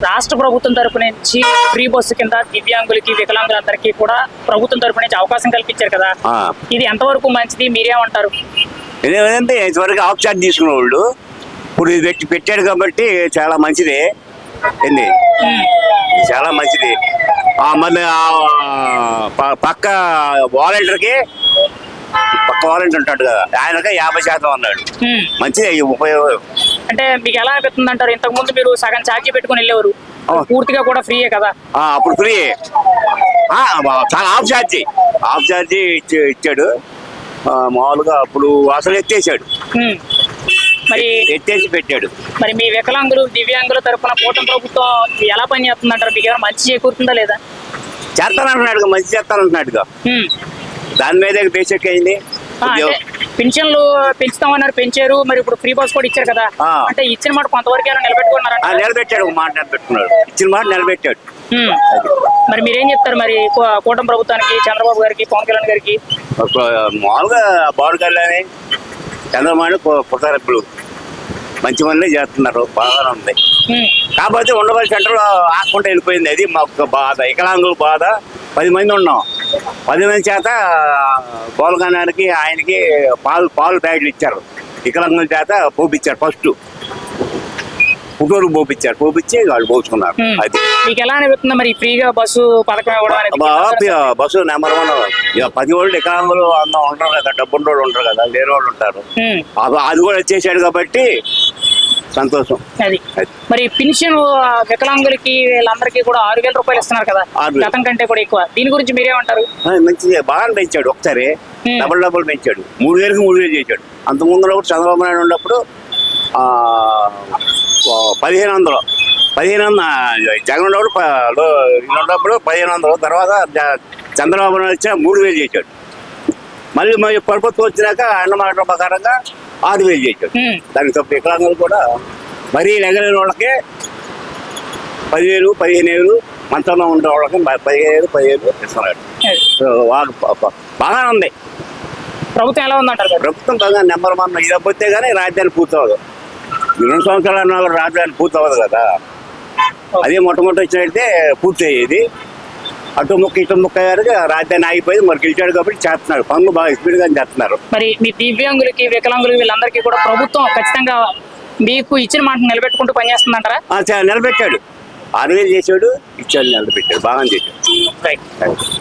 రాష్ట్ర ప్రభుత్వం తరపు నుంచి ఫ్రీ బస్సు కింద దివ్యాంగులకి వికలాంగులందరికీ కూడా ప్రభుత్వం తరపు నుంచి అవకాశం కల్పించారు కదా. ఇది ఎంతవరకు మంచిది, మీరేమంటారు? ఏంటంటే ఇంతవరకు ఆఫ్ చార్జ్ తీసుకునే వాళ్ళు ఇప్పుడు ఇది పెట్టాడు కాబట్టి చాలా మంచిది. ఏంది చాలా మంచిది. మళ్ళీ పక్క వాలంటీర్కి ఉంటాడు కదా, ఆయనక 50% అన్నాడు. మంచిది ఉపయోగం. అంటే మీకు ఎలా అనిపిస్తుంది అంటారు? ఇంతకు ముందు మీరు సగం ఛార్జీ పెట్టుకుని వెళ్ళేవారు, పూర్తిగా కూడా ఫ్రీయే కదా? అప్పుడు ఫ్రీ, చాలా ఆఫ్ ఛార్జీ ఇచ్చాడు. మామూలుగా అప్పుడు అసలు ఎత్తేసాడు, మరి ఎత్తేసి పెట్టాడు. మరి మీ వికలాంగులు దివ్యాంగుల తరఫున కూటమి ప్రభుత్వం ఎలా పని చేస్తుంది అంటారు? మీకు ఏమైనా మంచి చేకూరుతుందా లేదా? చేస్తానంటున్నాడుగా, మంచి చేస్తానంటున్నాడుగా. దాని మీదే బేసిక్ అయింది. పెన్షన్లు పెంచుతామన్నారు, పెంచారు. మరి ఇప్పుడు ఫ్రీ బస్ కూడా ఇచ్చారు కదా, అంటే ఇచ్చిన మాట కొంతవరకు నిలబెట్టుకున్నారు? నిలబెట్టాడు, ఒక మాట నిలబెట్టుకున్నాడు, ఇచ్చిన మాట నిలబెట్టాడు. మరి మీరేం చెప్తారు మరి కూటమి ప్రభుత్వానికి, చంద్రబాబు గారికి, పవన్ కళ్యాణ్ గారికి? మామూలుగా పవన్ కళ్యాణ్ చంద్రబాబు పుట్టారు, మంచి పనులే చేస్తున్నారు, బాగానే ఉంది. కాకపోతే ఉండవల్లి సెంటర్ ఆకుండా వెళ్ళిపోయింది. అది మాకు బాధ, వికలాంగుల బాధ. 10 మంది ఉన్నాం, 10 మంది చేత పోలగానానికి ఆయనకి పాలు ప్యాకెట్లు ఇచ్చారు. వికలాంగుల చేత పోపించారు, ఫస్ట్ పుట్టూరు పోపించి వాళ్ళు పోసుకున్నారు. అది మీకు ఎలా అనిపిస్తుంది మరి ఫ్రీగా బస్సు పథకం ఇవ్వడం? Bus number 1. 10 వాళ్ళు వికలాంగులు అందరూ ఉంటారు కదా, డబ్బున్న వాళ్ళు ఉంటారు కదా, లేని వాళ్ళు ఉంటారు. అది కూడా వచ్చేసాడు కాబట్టి సంతోషం. అది మరి పెన్షన్ వికలాంగులకి వీళ్ళందరికీ కూడా 6,000 రూపాయలు ఇస్తున్నారు కదా, గతం కంటే కూడా ఎక్కువ. దీని గురించి మీరేమంటారు? మంచిగా బాగా పెంచాడు. ఒకసారి డబుల్ పెంచాడు, 3,000కి 3,000 చేశాడు. అంత ముందు చంద్రబాబు నాయుడు ఉన్నప్పుడు 1,500 జగన్ ఉన్నప్పుడు 1,500. తర్వాత చంద్రబాబు నాయుడు వచ్చిన 3,000 చేశాడు. మళ్ళీ ప్రభుత్వం వచ్చినాక అన్నమాట ప్రకారంగా 6,000 చేశాడు. దానికి తప్ప వికలాంగులు కూడా మరీ ఎగలేని వాళ్ళకి 10,000, 15,000, మంచంలో ఉండే వాళ్ళకి 15,000 ఇస్తున్నాడు. బాగానే ఉంది. ప్రభుత్వం ఎలా ఉందంటారు? ప్రభుత్వం బాగా నెంబర్ 1. ఇది పోతే కానీ రాజధాని పూర్తవదు. 2 సంవత్సరాలు రాజధాని పూర్తవదు కదా. అదే మొట్టమొదటి వచ్చినట్టే పూర్తి అయ్యేది. అటు ముక్క ఇటు ముక్క గారికి రాజధాని ఆగిపోయి మరి గెలిచాడు కాబట్టి చేస్తున్నారు, పనులు బాగా స్పీడ్గా చేస్తున్నారు. మరి మీ దివ్యాంగులకి, వికలాంగులకి వీళ్ళందరికీ కూడా ప్రభుత్వం ఖచ్చితంగా మీకు ఇచ్చిన మాట నిలబెట్టుకుంటూ పనిచేస్తుందంటారా? నిలబెట్టాడు, 6,000 చేశాడు, ఇచ్చాడు, నిలబెట్టాడు, బాగా చేశాడు.